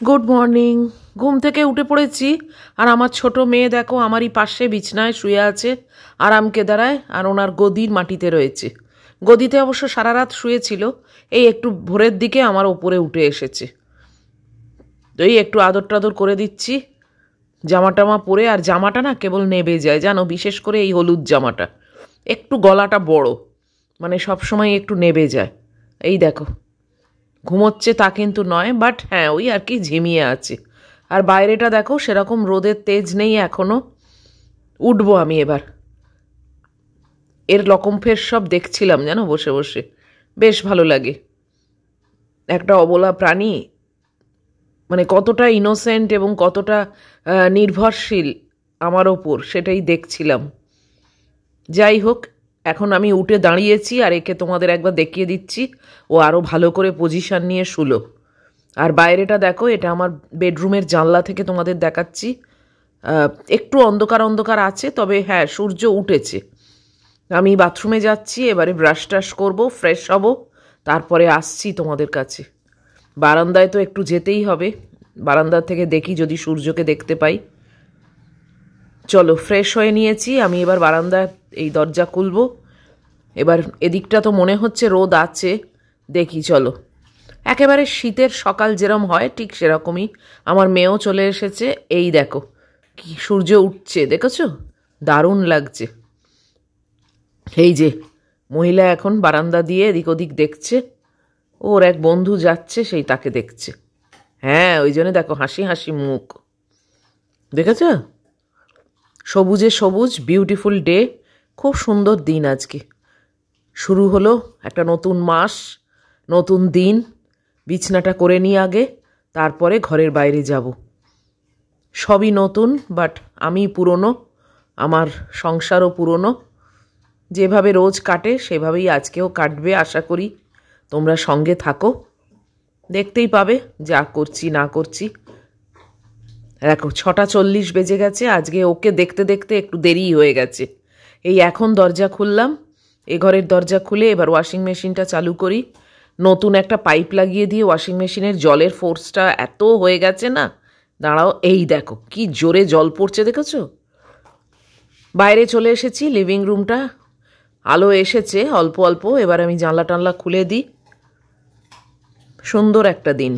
Good morning. ঘুম থেকে উঠে পড়েছি আর আমার ছোট মেয়ে দেখো আমারই পাশে বিছনায় শুয়ে আছে আরাম কেদারায়, আর ওনার গদির মাটিতে রয়েছে। গদিতে অবশ্য সারা রাত শুয়েছিল, এই একটু ভোরের দিকে আমার ওপরে উঠে এসেছে। তো এই একটু আদর টাদর করে দিচ্ছি, জামা টামা পরে। আর জামাটা না কেবল নেবে যায় জানো, বিশেষ করে এই হলুদ জামাটা একটু গলাটা বড়, মানে সবসময় একটু নেবে যায়। এই দেখো ঘুমোচ্ছে তা কিন্তু নয়, বাট হ্যাঁ ওই আর কি ঝিমিয়ে আছে। আর বাইরেটা দেখো সেরকম রোদের তেজ নেই এখনও। উঠবো আমি এবার। এর রকম ফের সব দেখছিলাম জানো বসে বসে, বেশ ভালো লাগে। একটা অবলা প্রাণী মানে কতটা ইনোসেন্ট এবং কতটা নির্ভরশীল আমার ওপর, সেটাই দেখছিলাম। যাই হোক, এখন আমি উঠে দাঁড়িয়েছি আর একে তোমাদের একবার দেখিয়ে দিচ্ছি। ও আরও ভালো করে পজিশন নিয়ে শুলো। আর বাইরেটা দেখো, এটা আমার বেডরুমের জানলা থেকে তোমাদের দেখাচ্ছি। একটু অন্ধকার অন্ধকার আছে, তবে হ্যাঁ সূর্য উঠেছে। আমি বাথরুমে যাচ্ছি, এবারে ব্রাশ টাশ করবো, ফ্রেশ হব, তারপরে আসছি তোমাদের কাছে। বারান্দায় তো একটু যেতেই হবে, বারান্দা থেকে দেখি যদি সূর্যকে দেখতে পাই। চলো, ফ্রেশ হয়ে নিয়েছি আমি, এবার বারান্দা এই দরজা খুলবো। এবার এদিকটা তো মনে হচ্ছে রোদ আছে, দেখি চলো। একেবারে শীতের সকাল যেরকম হয় ঠিক সেরকমই। আমার মেয়েও চলে এসেছে, এই দেখো কি সূর্য উঠছে দেখেছো, দারুণ লাগছে। এই যে মহিলা এখন বারান্দা দিয়ে এদিক ওদিক দেখছে, ওর এক বন্ধু যাচ্ছে সেই তাকে দেখছে। হ্যাঁ ওই জন্য দেখো হাসি হাসি মুখ, দেখেছ? সবুজে সবুজ, বিউটিফুল ডে, খুব সুন্দর দিন আজকে। শুরু হলো একটা নতুন মাস, নতুন দিন। বিছনাটা করে নিই আগে, তারপরে ঘরের বাইরে যাব। সবই নতুন, বাট আমি পুরনো, আমার সংসারও পুরনো। যেভাবে রোজ কাটে সেভাবেই আজকেও কাটবে আশা করি। তোমরা সঙ্গে থাকো, দেখতেই পাবে যা করছি না করছি। দেখো 6:40 বেজে গেছে, আজকে ওকে দেখতে দেখতে একটু দেরি হয়ে গেছে। এই এখন দরজা খুললাম, এ ঘরের দরজা খুলে এবার ওয়াশিং মেশিনটা চালু করি। নতুন একটা পাইপ লাগিয়ে দিয়ে ওয়াশিং মেশিনের জলের ফোর্সটা এত হয়ে গেছে না, দাঁড়াও এই দেখো কি জোরে জল পড়ছে দেখেছো। বাইরে চলে এসেছি, লিভিং রুমটা আলো এসেছে অল্প অল্প। এবার আমি জানলা টানলা খুলে দিই। সুন্দর একটা দিন,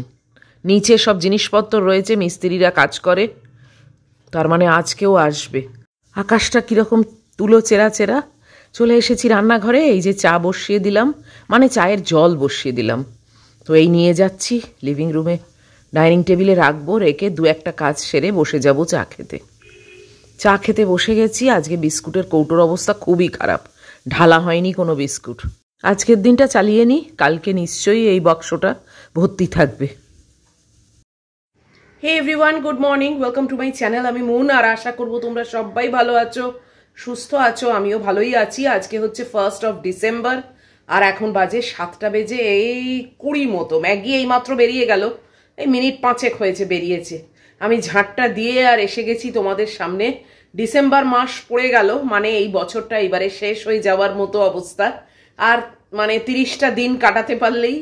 নিচে সব জিনিসপত্র রয়েছে, মিস্ত্রিরা কাজ করে, তার মানে আজকেও আসবে। আকাশটা কীরকম তুলো চেরা চেরা। চলে এসেছি রান্নাঘরে, এই যে চা বসিয়ে দিলাম, মানে চায়ের জল বসিয়ে দিলাম। তো এই নিয়ে যাচ্ছি লিভিং রুমে, ডাইনিং টেবিলে রাখবো, রেখে দু একটা কাজ সেরে বসে যাব চা খেতে। চা খেতে বসে গেছি। আজকে বিস্কুটের কৌটোর অবস্থা খুবই খারাপ, ঢালা হয়নি কোনো বিস্কুট। আজকের দিনটা চালিয়ে নিই, কালকে নিশ্চয়ই এই বক্সটা ভর্তি থাকবে। Hey everyone, good morning, welcome to my channel. আমি মুন, আর আশা করবো তোমরা সবাই ভালো আছো, সুস্থ আছো। আমিও ভালোই আছি। আজকে হচ্ছে 1 ডিসেম্বর, আর এখন বাজে 7টা বেজে এই 20 মতো। ম্যাগি এইমাত্র বেরিয়ে গেল, এই মিনিট 5 হয়েছে বেরিয়েছে। আমি ঝাঁটটা দিয়ে আর এসে গেছি তোমাদের সামনে। ডিসেম্বর মাস পড়ে গেল, মানে এই বছরটা এবারে শেষ হয়ে যাওয়ার মতো অবস্থা। আর মানে 30টা দিন কাটাতে পারলেই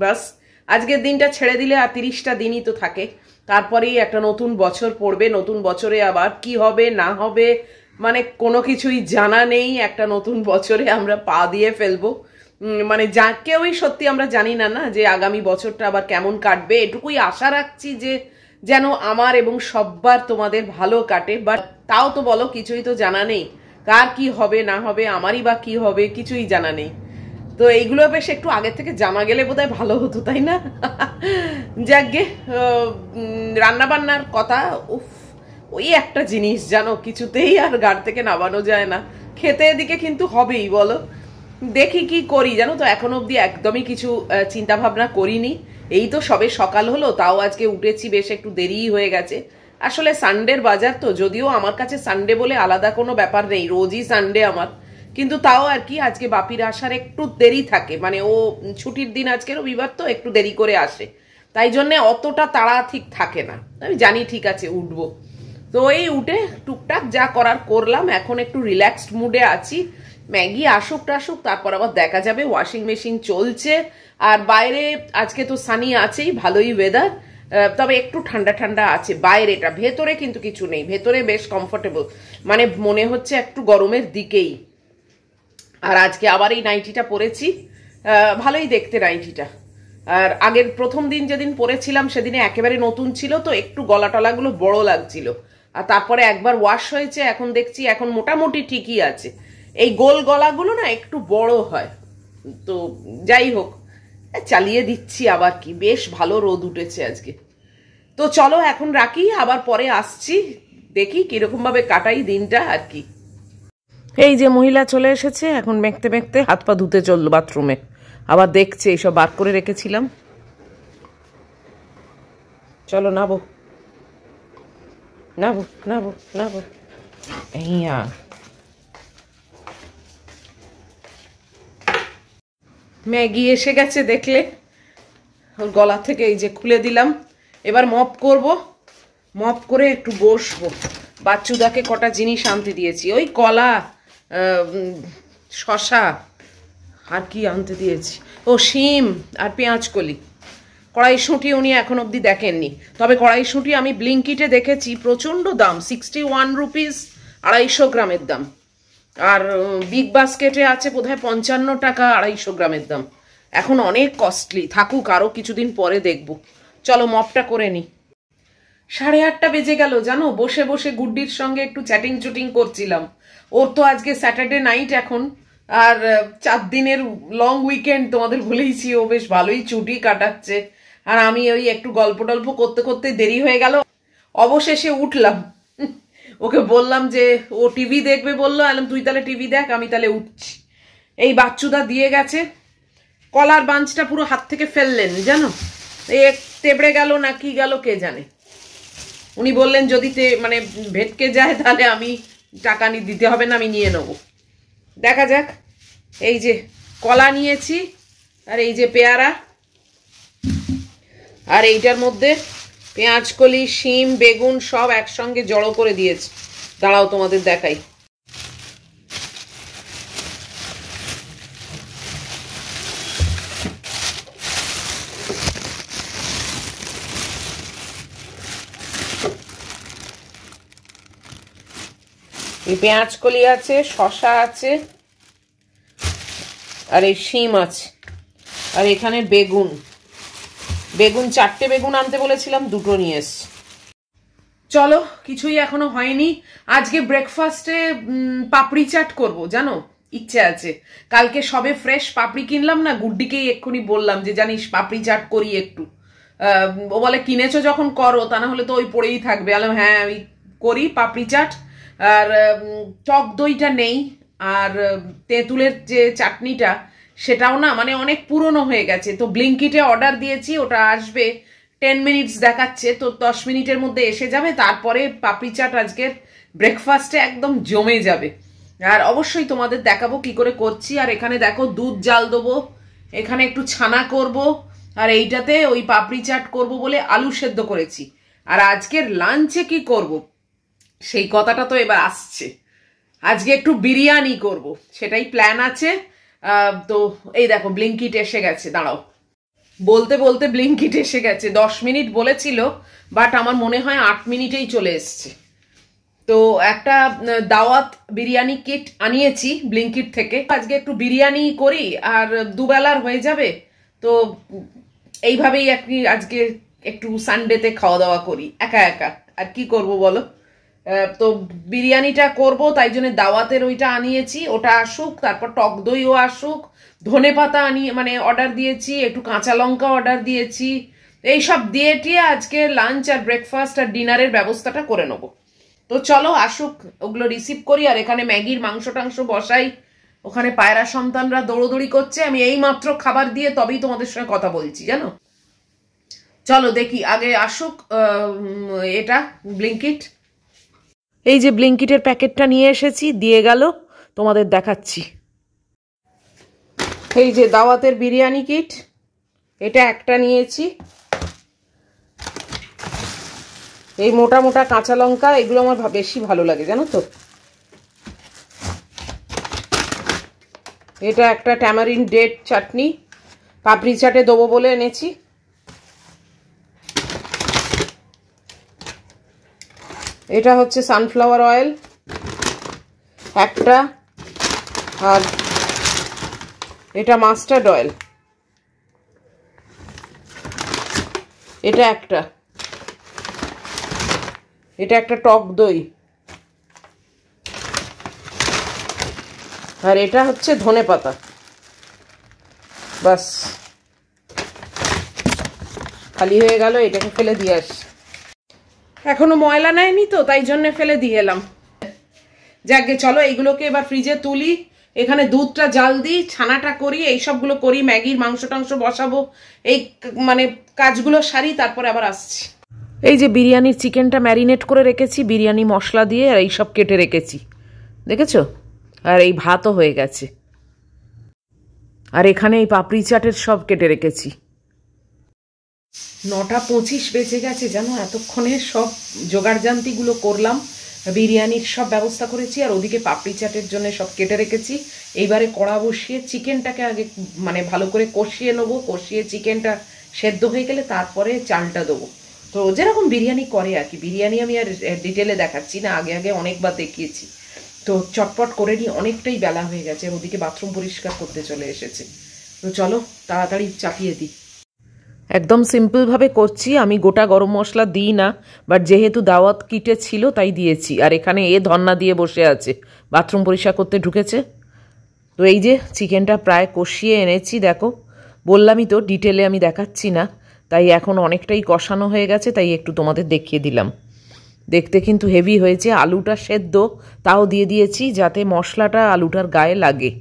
বাস, আজকের দিনটা ছেড়ে দিলে আর 30টা দিনই তো থাকে। তারপরেই একটা নতুন বছর পড়বে। নতুন বছরে আবার কি হবে না হবে মানে কোনো কিছুই জানা নেই। একটা নতুন বছরে আমরা পা দিয়ে ফেলবো, মানে যা কেউই সত্যি আমরা জানি না না যে আগামী বছরটা আবার কেমন কাটবে। এটুকুই আশা রাখছি যে যেন আমার এবং সব্বার তোমাদের ভালো কাটে। বাট তাও তো বলো, কিছুই তো জানা নেই, কার কি হবে না হবে, আমারই বা কি হবে, কিছুই জানা নেই। তো এইগুলো বেশ একটু আগে থেকে জানা গেলে বোধহয় ভালো হতো, তাই না? যাকগে, রান্না বান্নার কথা, উফ, ওই একটা জিনিস জানো, কিছুতেই আর গাড় থেকে নামানো যায় না। খেতে এদিকে কিন্তু হবেই বলো। দেখি কি করি জানো তো, এখন অবধি একদমই কিছু চিন্তা ভাবনা করিনি। এই তো সবে সকাল হলো, তাও আজকে উঠেছি বেশ একটু দেরিই হয়ে গেছে। আসলে সানডের বাজার তো, যদিও আমার কাছে সানডে বলে আলাদা কোনো ব্যাপার নেই, রোজই সানডে আমার, কিন্তু তাও আর কি আজকে বাপির আসার একটু দেরি থাকে। মানে ও ছুটির দিন, আজকে রবিবার তো একটু দেরি করে আসে, তাই জন্যে অতটা তাড়া ঠিক থাকে না। আমি জানি ঠিক আছে উঠবো, তো এই উঠে টুকটাক যা করার করলাম। এখন একটু রিল্যাক্সড মুডে আছি। ম্যাগি আসুক টাসুক, তারপর আবার দেখা যাবে। ওয়াশিং মেশিন চলছে, আর বাইরে আজকে তো সানি আছেই, ভালোই ওয়েদার। তবে একটু ঠান্ডা ঠান্ডা আছে বাইরেটা, ভেতরে কিন্তু কিছু নেই, ভেতরে বেশ কমফোর্টেবল, মানে মনে হচ্ছে একটু গরমের দিকেই। আর আজকে আবার এই নাইটিটা পরেছি, ভালোই দেখতে নাইটিটা। আর আগের প্রথম দিন যেদিন পরেছিলাম সেদিনে একেবারে নতুন ছিল, তো একটু গলা টলাগুলো বড় লাগছিল। আর তারপরে একবার ওয়াশ হয়েছে, এখন দেখছি এখন মোটামুটি ঠিকই আছে। এই গোল গলাগুলো না একটু বড় হয়, তো যাই হোক চালিয়ে দিচ্ছি। আবার কি বেশ ভালো রোদ উঠেছে আজকে। তো চলো এখন রাখি, আবার পরে আসছি, দেখি কিরকম ভাবে কাটাই দিনটা আর কি। এই যে মহিলা চলে এসেছে, এখন মেখতে মেখতে হাত পা ধুতে চললো বাথরুমে, আবার দেখছে এইসব বার করে রেখেছিলাম। চলো নাবো নাবো নাবো নাবো। এইয়া ম্যাগি এসে গেছে দেখলে, ওর গলা থেকে এই যে খুলে দিলাম। এবার মপ করব, মপ করে একটু বসবো। বাচ্চুদাকে কটা জিনিস আনতে দিয়েছি, ওই কলা, শশা, আর কি আনতে দিয়েছি, ও শিম আর পেঁয়াজকলি। কড়াইশুঁটি উনি এখন অবধি দেখেননি, তবে কড়াইশুঁটি আমি ব্লিঙ্কিটে দেখেছি প্রচণ্ড দাম, 61 রুপিস 250 গ্রামের দাম। আর বিগ বাস্কেটে আছে বোধহয় 55 টাকা 250 গ্রামের দাম। এখন অনেক কস্টলি, থাকুক আরও কিছুদিন পরে দেখব। চলো মপটা করে নি। 8:30 বেজে গেল জানো, বসে বসে গুড্ডির সঙ্গে একটু চ্যাটিং চুটিং করছিলাম। ওর তো আজকে স্যাটারডে নাইট এখন, আর 4 দিনের লং উইকেন্ড তোমাদের বলেইছি, ও বেশ ভালোই ছুটি কাটাচ্ছে। আর আমি ওই একটু গল্প টল্প করতে করতে দেরি হয়ে গেল, অবশেষে উঠলাম। ওকে বললাম যে ও টিভি দেখবে বললো, আলাম তুই তাহলে টিভি দেখ, আমি তাহলে উঠছি। এই বাচ্চুদা দিয়ে গেছে, কলার বাঞ্চটা পুরো হাত থেকে ফেললেন জানো, তেবড়ে গেল না কি গেল কে জানে। উনি বললেন যদি মানে ভেটকে যায় তাহলে আমি টাকা দিতে হবে না, আমি নিয়ে নেব। দেখা যাক। এই যে কলা নিয়েছি, আর এই যে পেয়ারা, আর এইটার মধ্যে পেঁয়াজকলি, শিম, বেগুন সব একসঙ্গে জড়ো করে দিয়েছি। দাঁড়াও তোমাদের দেখাই। এই পেঁয়াজকলি আছে, শশা আছে, আর এই শিম আছে, আর এখানে বেগুন। বেগুন 4টে বেগুন আনতে বলেছিলাম, 2টো নিয়ে এসছি। চলো, কিছুই এখনো হয়নি। আজকে ব্রেকফাস্টে পাপড়ি চাট করব জানো, ইচ্ছে আছে। কালকে সবে ফ্রেশ পাপড়ি কিনলাম না, গুড্ডিকেই এক্ষুনি বললাম যে জানিস পাপড়ি চাট করি একটু। ও বলে কিনেছো যখন করো, তা না হলে তো ওই পড়েই থাকবে। বললাম হ্যাঁ আমি করি পাপড়ি চাট। আর টক দইটা নেই, আর তেঁতুলের যে চাটনিটা সেটাও না মানে অনেক পুরনো হয়ে গেছে, তো ব্লিঙ্কিটে অর্ডার দিয়েছি, ওটা আসবে 10 মিনিটস দেখাচ্ছে, তো 10 মিনিটের মধ্যে এসে যাবে। তারপরে পাপড়ি চাট আজকের ব্রেকফাস্টে একদম জমে যাবে। আর অবশ্যই তোমাদের দেখাবো কি করে করছি। আর এখানে দেখো দুধ জাল দেবো, এখানে একটু ছানা করব, আর এইটাতে ওই পাপড়ি চাট করব বলে আলু সেদ্ধ করেছি। আর আজকের লাঞ্চে কি করব সেই কথাটা তো এবার আসছে। আজকে একটু বিরিয়ানি করব, সেটাই প্ল্যান আছে। তো এই দেখো ব্লিঙ্কিট এসে গেছে, দাঁড়াও। বলতে বলতে ব্লিঙ্কিট এসে গেছে। 10 মিনিট বলেছিল, বাট আমার মনে হয় 8 মিনিটেই চলে এসছে। তো একটা দাওয়াত বিরিয়ানি কিট আনিয়েছি ব্লিঙ্কিট থেকে। আজকে একটু বিরিয়ানি করি, আর দুবেলার হয়ে যাবে। তো এইভাবেই আজকে একটু সানডেতে খাওয়া দাওয়া করি একা একা, আর কি করব বলো। তো বিরিয়ানিটা করব, তাই জন্য দাওয়াতের ওইটা আনিয়েছি, ওটা আসুক, তারপর টক দইও আসুক, ধনে পাতা মানে অর্ডার দিয়েছি, একটু কাঁচা লঙ্কা অর্ডার দিয়েছি। এইসব দিয়ে টিয়ে আজকে লাঞ্চ আর ব্রেকফাস্ট আর ডিনারের ব্যবস্থাটা করে নেবো। তো চলো আসুক, ওগুলো রিসিভ করি। আর এখানে ম্যাগির মাংস টাংস বসাই, ওখানে পায়রা সন্তানরা দৌড়দৌড়ি করছে। আমি এই মাত্র খাবার দিয়ে তবেই তোমাদের সঙ্গে কথা বলছি জানো। চলো দেখি আগে আসুক এটা ব্লিঙ্কিট। এই যে ব্লিঙ্কিটের প্যাকেটটা নিয়ে এসেছি, দিয়ে গেল, তোমাদের দেখাচ্ছি। এই যে দাওয়াতের বিরিয়ানি কিট, এটা একটা নিয়েছি। এই মোটা মোটা কাঁচা লঙ্কা, এগুলো আমার বেশি ভালো লাগে জানো তো। এটা একটা ট্যামারিন ডেট চাটনি, পাপড়ি চাটে দেবো বলে এনেছি। এটা হচ্ছে সানফ্লাওয়ার অয়েল একটা, আর এটা মাস্টার্ড অয়েল এটা একটা, এটা একটা টক দই, আর এটা হচ্ছে ধনেপাতা। বাস খালি হয়ে গেল, এটাকে ফেলে দিয়ে আসি। এখনো ময়লা নেয়নি তো, তাই জন্য ফেলে দিয়ে এলাম। যাকে চলো এইগুলোকে এবার ফ্রিজে তুলি, এখানে দুধটা জাল দিই, ছানাটা করি, এই সবগুলো করি, ম্যাগির মাংস টাংস বসাবো, এই মানে কাজগুলো সারি, তারপরে আবার আসছি। এই যে বিরিয়ানির চিকেনটা ম্যারিনেট করে রেখেছি বিরিয়ানি মশলা দিয়ে, আর এইসব কেটে রেখেছি দেখেছো, আর এই ভাতও হয়ে গেছে, আর এখানে এই পাপড়ি চাটের সব কেটে রেখেছি। 9:25 বেজে গেছে জানো, এতক্ষণে সব জোগাড়জান্তিগুলো করলাম, বিরিয়ানির সব ব্যবস্থা করেছি, আর ওদিকে পাপড়ি চাটের জন্য সব কেটে রেখেছি। এইবারে কড়া বসিয়ে চিকেনটাকে আগে মানে ভালো করে কষিয়ে নেবো, কষিয়ে চিকেনটা সেদ্ধ হয়ে গেলে তারপরে চালটা দেবো। তো যেরকম বিরিয়ানি করে আর কি, বিরিয়ানি আমি আর ডিটেলে দেখাচ্ছি না, আগে আগে অনেকবার দেখিয়েছি। তো চটপট করে নিই, অনেকটাই বেলা হয়ে গেছে, ওদিকে বাথরুম পরিষ্কার করতে চলে এসেছে। তো চলো তাড়াতাড়ি চাপিয়ে দিই। একদম সিম্পলভাবে করছি, আমি গোটা গরম মশলা দিই না, বাট যেহেতু দাওয়াত কিটে ছিল তাই দিয়েছি। আর এখানে ধন্না দিয়ে বসে আছে, বাথরুম পরিষ্কার করতে ঢুকেছে। তো এই যে চিকেনটা প্রায় কষিয়ে এনেছি, দেখো বললামই তো ডিটেলে আমি দেখাচ্ছি না, তাই এখন অনেকটাই কষানো হয়ে গেছে, তাই একটু তোমাদের দেখিয়ে দিলাম। দেখতে কিন্তু হেভি হয়েছে, আলুটা সেদ্ধ তাও দিয়ে দিয়েছি যাতে মশলাটা আলুটার গায়ে লাগে।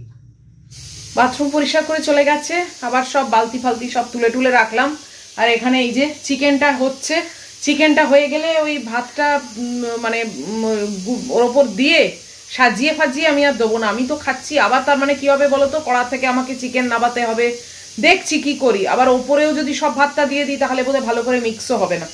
বাথরুম পরিষ্কার করে চলে গেছে, আবার সব বালতি ফালতি সব তুলে টুলে রাখলাম। আর এখানে এই যে চিকেনটা হচ্ছে, চিকেনটা হয়ে গেলে ওই ভাতটা মানে ওর ওপর দিয়ে সাজিয়ে ফাজিয়ে আমি আর দেবো না, আমি তো খাচ্ছি। আবার তার মানে কি হবে বলো তো, কড়া থেকে আমাকে চিকেন নামাতে হবে, দেখছি কি করি। আবার ওপরেও যদি সব ভাতটা দিয়ে দিই তাহলে বোধহয় ভালো করে মিক্সও হবে না,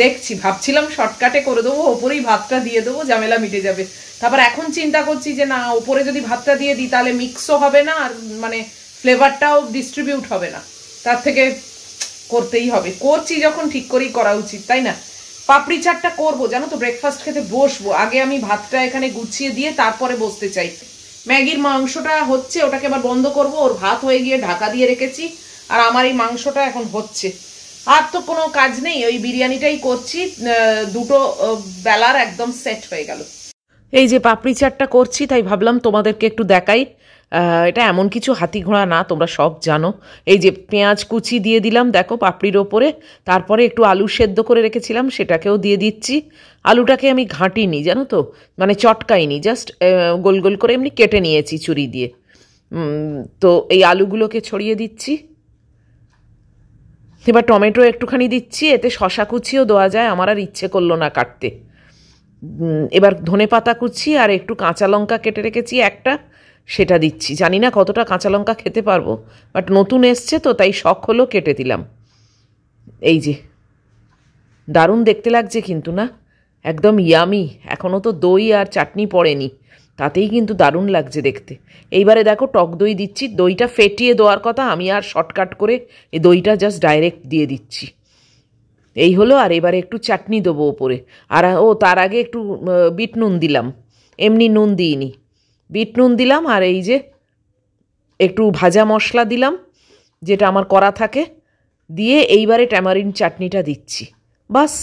দেখছি। ভাবছিলাম শর্টকাটে করে দেবো, ওপরেই ভাতটা দিয়ে দেবো, ঝামেলা মিটে যাবে। তারপর এখন চিন্তা করছি যে না, ওপরে যদি ভাতটা দিয়ে দিই তাহলে মিক্সও হবে না, আর মানে ফ্লেভারটাও ডিস্ট্রিবিউট হবে না, তার থেকে করতেই হবে। করছি যখন ঠিক করেই করা উচিত, তাই না? পাপড়ি চাটটা করবো জানো তো, ব্রেকফাস্ট খেতে বসবো, আগে আমি ভাতটা এখানে গুছিয়ে দিয়ে তারপরে বসতে চাই। ম্যাগির মাংসটা হচ্ছে, ওটাকে আবার বন্ধ করব, ওর ভাত হয়ে গিয়ে ঢাকা দিয়ে রেখেছি, আর আমার এই মাংসটা এখন হচ্ছে। আর তো কোনো কাজ নেই, ওই বিরিয়ানিটাই করছি, দুটো বেলার একদম সেট হয়ে গেল। এই যে পাপড়ি চাটটা করছি, তাই ভাবলাম তোমাদেরকে একটু দেখাই। এটা এমন কিছু হাতি ঘোড়া না, তোমরা সব জানো। এই যে পেঁয়াজ কুচি দিয়ে দিলাম দেখো পাপড়ির ওপরে, তারপরে একটু আলু সেদ্ধ করে রেখেছিলাম সেটাকেও দিয়ে দিচ্ছি। আলুটাকে আমি ঘাঁটিনি জানো তো, মানে চটকাইনি, জাস্ট গোল গোল করে এমনি কেটে নিয়েছি ছুরি দিয়ে। তো এই আলুগুলোকে ছড়িয়ে দিচ্ছি। এবার টমেটো একটুখানি দিচ্ছি, এতে শশা কুচিও দেওয়া যায়, আমার আর ইচ্ছে করলো না কাটতে। এবার ধনেপাতা কুচি আর একটু কাঁচা লঙ্কা কেটে রেখেছি একটা, সেটা দিচ্ছি। জানি না কতটা কাঁচা লঙ্কা খেতে পারবো, বাট নতুন এসছে তো তাই শখ হলো, কেটে দিলাম। এই যে দারুণ দেখতে লাগছে কিন্তু না, একদম ইয়ামি। এখনও তো দই আর চাটনি পড়েনি, তাতেই কিন্তু দারুণ লাগছে দেখতে। এইবারে দেখো টক দই দিচ্ছি, দইটা ফেটিয়ে দেওয়ার কথা, আমি আর শর্টকাট করে এই দইটা জাস্ট ডাইরেক্ট দিয়ে দিচ্ছি। এই হলো। আর এবারে একটু চাটনি দেবো ওপরে, আর তার আগে একটু বিট নুন দিলাম, এমনি নুন দিইনি, বিট নুন দিলাম। আর এই যে একটু ভাজা মশলা দিলাম যেটা আমার করা থাকে, দিয়ে এইবারে ট্যামারিন চাটনিটা দিচ্ছি। বাস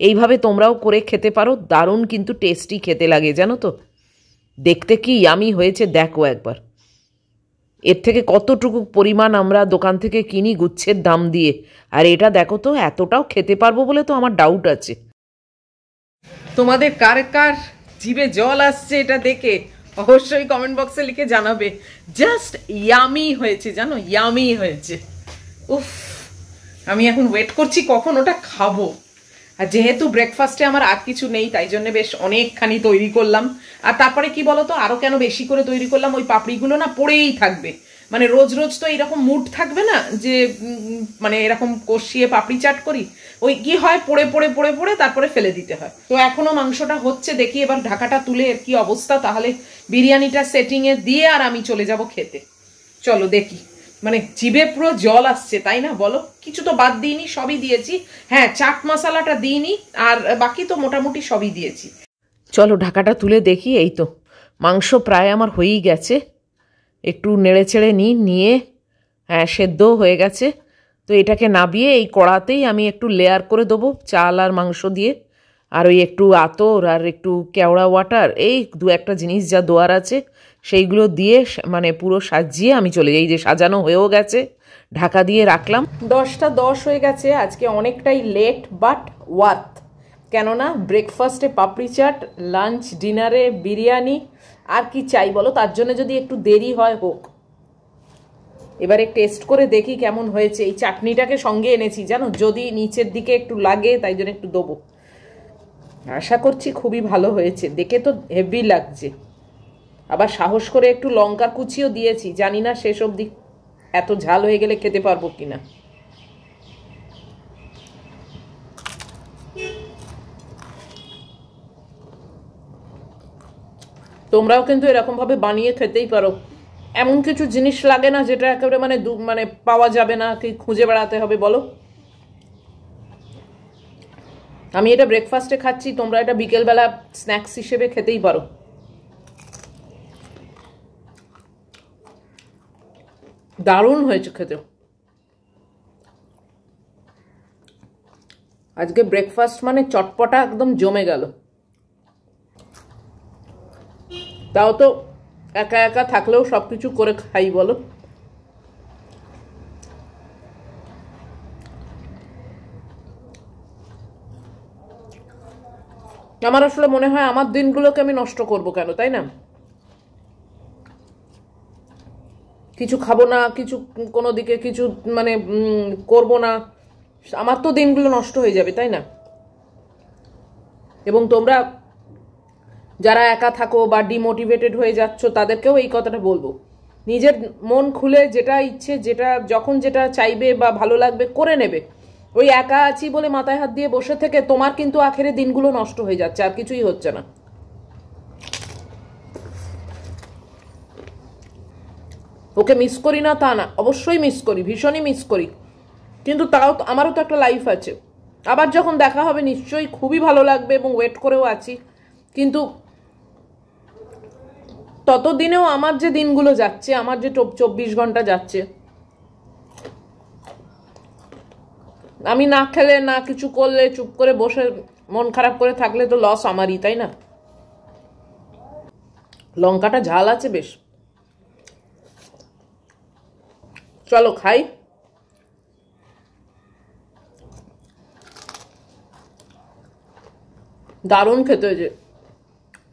এইভাবে তোমরাও করে খেতে পারো, দারুণ কিন্তু টেস্টি খেতে লাগে জানো তো। দেখতে কি ইয়ামি হয়েছে দেখো একবার। এর থেকে কতটুকু পরিমাণ আমরা দোকান থেকে কিনি গুচ্ছের দাম দিয়ে, আর এটা দেখো তো, এতটাও খেতে পারবো বলে তো আমার ডাউট আছে। তোমাদের কার কার জিভে জল আসছে এটা দেখে অবশ্যই কমেন্ট বক্সে লিখে জানাবে। জাস্ট ইয়ামি হয়েছে জানো, ইয়ামি হয়েছে। উফ, আমি এখন ওয়েট করছি কখন ওটা খাবো। আর যেহেতু ব্রেকফাস্টে আমার আর কিছু নেই, তাই জন্য বেশ অনেকখানি তৈরি করলাম। আর তারপরে কি বলতো, আরো কেন বেশি করে তৈরি করলাম, ওই পাপড়িগুলো না পড়েই থাকবে, মানে রোজ রোজ তো এরকম মুড থাকবে না যে মানে এরকম কষিয়ে পাপড়ি চাট করি, ওই কি হয় পড়ে পড়ে পড়ে পড়ে তারপরে ফেলে দিতে হয়। তো এখনো মাংসটা হচ্ছে, দেখি এবার ঢাকাটা তুলে এর কি অবস্থা, তাহলে বিরিয়ানিটা সেটিংয়ে দিয়ে আর আমি চলে যাব খেতে। চলো দেখি। মানে জিভে পুরো জল আসছে, তাই না বলো? কিছু তো বাদ দিইনি, সবই দিয়েছি। হ্যাঁ, চাট মশলাটা দিইনি, আর বাকি তো মোটামুটি সবই দিয়েছি। চলো ঢাকাটা তুলে দেখি। এই তো মাংস প্রায় আমার হয়েই গেছে, একটু নেড়ে চেড়ে নিয়ে হ্যাঁ সেদ্ধও হয়ে গেছে। তো এটাকে নাবিয়ে এই কড়াতেই আমি একটু লেয়ার করে দেবো চাল আর মাংস দিয়ে, আর ওই একটু আতর আর একটু কেওড়া ওয়াটার, এই দু একটা জিনিস যা দেওয়ার আছে সেইগুলো দিয়ে মানে পুরো সাজিয়ে আমি চলে যাই। যে সাজানো হয়েও গেছে, ঢাকা দিয়ে রাখলাম। 10:10 হয়ে গেছে। আজকে অনেকটাই লেট বাট ওয়ার্থ, কেননা ব্রেকফাস্টে পাপড়ি চাট, লাঞ্চ ডিনারে বিরিয়ানি, আর কি চাই বলো? তার জন্য যদি একটু দেরি হয় হোক। এবারে টেস্ট করে দেখি কেমন হয়েছে। এই চাটনিটাকে সঙ্গে এনেছি জানো, যদি নিচের দিকে একটু লাগে তাই জন্য একটু দেবো। আশা করছি খুবই ভালো হয়েছে, দেখে তো হেভি লাগছে। আবার সাহস করে একটু লঙ্কার কুচিও দিয়েছি, জানি না শেষ অবধি এত ঝাল হয়ে গেলে খেতে পারবো কিনা। তোমরাও কিন্তু এরকমভাবে বানিয়ে খেতেই পারো। এমন কিছু জিনিস লাগে না যেটা একেবারে মানে পাওয়া যাবে না, কি খুঁজে বেড়াতে হবে বলো? আমি এটা ব্রেকফাস্টে খাচ্ছি, তোমরা এটা বিকেলবেলা স্ন্যাক্স হিসেবে খেতেই পারো। দারুণ হয়েছে খেতে। আজকে ব্রেকফাস্ট মানে চটপটা একদম জমে গেল। তাও তো একা একা থাকলেও সবকিছু করে খাই বলো। আমার আসলে মনে হয় আমার দিনগুলোকে আমি নষ্ট করব কেন, তাই না? কিছু খাবো না, কিছু কোনো দিকে কিছু মানে করব না, আমার তো দিনগুলো নষ্ট হয়ে যাবে, তাই না? এবং তোমরা যারা একা থাকো বা ডিমোটিভেটেড হয়ে যাচ্ছ তাদেরকেও এই কথাটা বলবো, নিজের মন খুলে যেটা ইচ্ছে, যেটা যখন যেটা চাইবে বা ভালো লাগবে করে নেবে। ওই একা আছি বলে মাথায় হাত দিয়ে বসে থেকে তোমার কিন্তু আখেরে দিনগুলো নষ্ট হয়ে যাচ্ছে, আর কিছুই হচ্ছে না। ওকে মিস করি না তা না, অবশ্যই মিস করি, ভীষণই মিস করি, কিন্তু তাও আমারও তো একটা লাইফ আছে। আবার যখন দেখা হবে নিশ্চয়ই খুবই ভালো লাগবে এবং ওয়েট করেও আছি, কিন্তু ততদিনেও আমার যে দিনগুলো যাচ্ছে, আমার যে 24 ঘন্টা যাচ্ছে, আমি না খেলে না কিছু করলে চুপ করে বসে মন খারাপ করে থাকলে তো লস আমারই, তাই না? লঙ্কাটা ঝাল আছে বেশ। চলো খাই। দারুণ খেতে হয়েছে,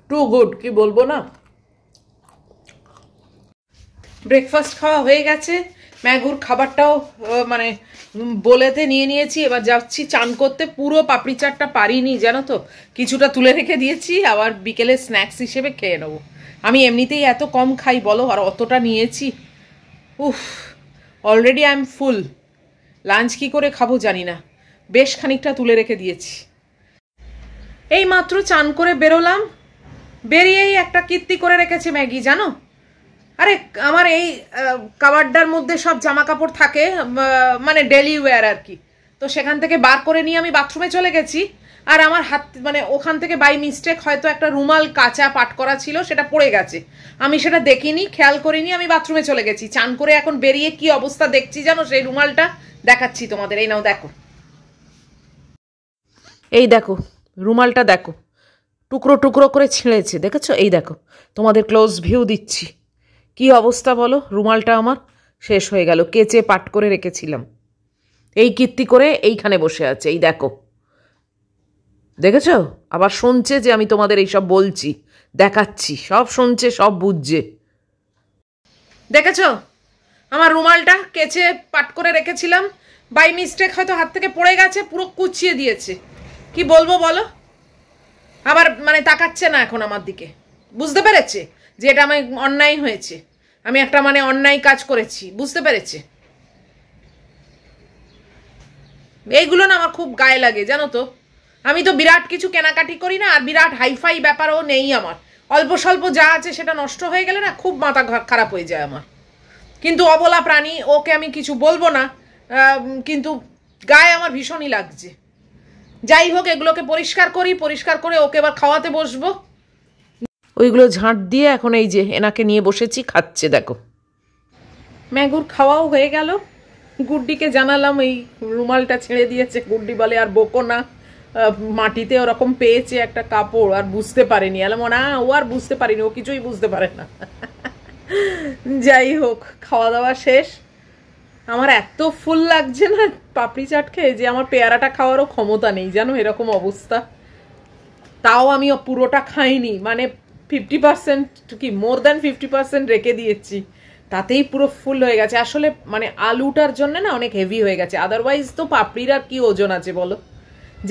টু গুড, কি বলবো না। ব্রেকফাস্ট খাওয়া হয়ে গেছে, ম্যাগুর খাবারটাও মানে বলেতে নিয়েছি। এবার যাচ্ছি চান করতে। পুরো পাপড়ি চাটটা পারিনি জানো তো, কিছুটা তুলে রেখে দিয়েছি, আবার বিকেলে স্ন্যাক্স হিসেবে খেয়ে নেবো। আমি এমনিতেই এত কম খাই বলো, আর অতটা নিয়েছি। উফ, already I am full. Lunch কি করে খাবো জানি না, বেশ খানিকটা তুলে রেখে দিয়েছি। এই মাত্র চান করে বেরোলাম, বেরিয়েই একটা কীর্তি করে রেখেছে ম্যাগি জানো। আরে আমার এই কাবার্ডার মধ্যে সব জামা কাপড় থাকে, মানে ডেলি ওয়্যার আর কি। তো সেখান থেকে বার করে নিয়ে আমি বাথরুমে চলে গেছি, আর আমার হাত মানে ওখান থেকে বাই মিস্টেক হয়তো একটা রুমাল কাঁচা পাট করা ছিল, সেটা পড়ে গেছে। আমি সেটা দেখিনি, খেয়াল করিনি, আমি বাথরুমে চলে গেছি। চান করে এখন বেরিয়ে কি অবস্থা দেখছি জানো, সেই রুমালটা দেখাচ্ছি তোমাদের। এই নাও দেখো, এই দেখো রুমালটা দেখো, টুকরো টুকরো করে ছিঁড়েছে, দেখেছো? এই দেখো, তোমাদের ক্লোজ ভিউ দিচ্ছি। কি অবস্থা বলো, রুমালটা আমার শেষ হয়ে গেল, কেচে পাট করে রেখেছিলাম। এই কীর্তি করে এইখানে বসে আছে, এই দেখো, দেখেছো? আবার শুনছে যে আমি তোমাদের এইসব বলছি, দেখাচ্ছি, সব শুনছে, সব বুঝছে। দেখেছো আমার রুমালটা কেচে পাট করে রেখেছিলাম, বাই মিস্টেক হয়তো হাত থেকে পড়ে গেছে, পুরো কুচিয়ে দিয়েছে। কি বলবো বলো? আবার মানে তাকাচ্ছে না এখন আমার দিকে, বুঝতে পেরেছে যে এটা আমার অন্যায় হয়েছে, আমি একটা মানে অন্যায় কাজ করেছি, বুঝতে পেরেছে। এইগুলো না আমার খুব গায়ে লাগে জানো তো। আমি তো বিরাট কিছু কেনাকাটি করি না, আর বিরাট হাইফাই ব্যাপারও নেই আমার। অল্প স্বল্প যা আছে সেটা নষ্ট হয়ে গেলে না খুব মাথা খারাপ হয়ে যায় আমার। কিন্তু অবলা প্রাণী, ওকে আমি কিছু বলবো না, কিন্তু গায়ে আমার ভীষণই লাগছে। যাই হোক, এগুলোকে পরিষ্কার করি, পরিষ্কার করে ওকে এবার খাওয়াতে বসবো। ওইগুলো ঝাঁট দিয়ে এখন এই যে এনাকে নিয়ে বসেছি, খাচ্ছে দেখো। ম্যাগুর খাওয়াও হয়ে গেল। গুড্ডিকে জানালাম এই রুমালটা ছেড়ে দিয়েছে। গুড্ডি বলে আর বকো না, মাটিতে ওরকম পেয়েছে একটা কাপড়, আর বুঝতে পারেনি। আলাম না, ও আর বুঝতে পারিনি, ও কিছুই বুঝতে পারে না। যাই হোক, খাওয়া দাওয়া শেষ। আমার এত ফুল লাগছে না পাপড়ি চাট খেয়ে যে আমার পেয়ারাটা খাওয়ারও ক্ষমতা নেই, জানো, এরকম অবস্থা। তাও আমি পুরোটা খাইনি, মানে 50% কি মোর দ্যান 50% রেখে দিয়েছি, তাতেই পুরো ফুল হয়ে গেছে। আসলে মানে আলুটার জন্য না অনেক হেভি হয়ে গেছে, আদারওয়াইজ তো পাপড়ির আর কি ওজন আছে বলো।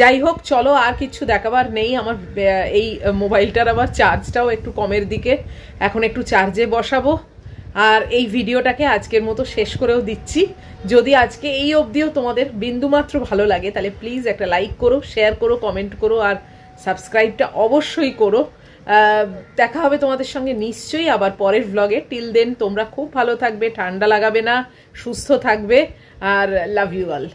যাই হোক, চলো, আর কিছু দেখাবার নেই। আমার এই মোবাইলটার আবার চার্জটাও একটু কমের দিকে, এখন একটু চার্জে বসাবো। আর এই ভিডিওটাকে আজকের মতো শেষ করেও দিচ্ছি। যদি আজকে এই অবধিও তোমাদের বিন্দুমাত্র ভালো লাগে তাহলে প্লিজ একটা লাইক করো, শেয়ার করো, কমেন্ট করো, আর সাবস্ক্রাইবটা অবশ্যই করো। দেখা হবে তোমাদের সঙ্গে নিশ্চয়ই আবার পরের ভ্লগে। টিল দেন তোমরা খুব ভালো থাকবে, ঠান্ডা লাগাবে না, সুস্থ থাকবে, আর লাভ ইউ অল।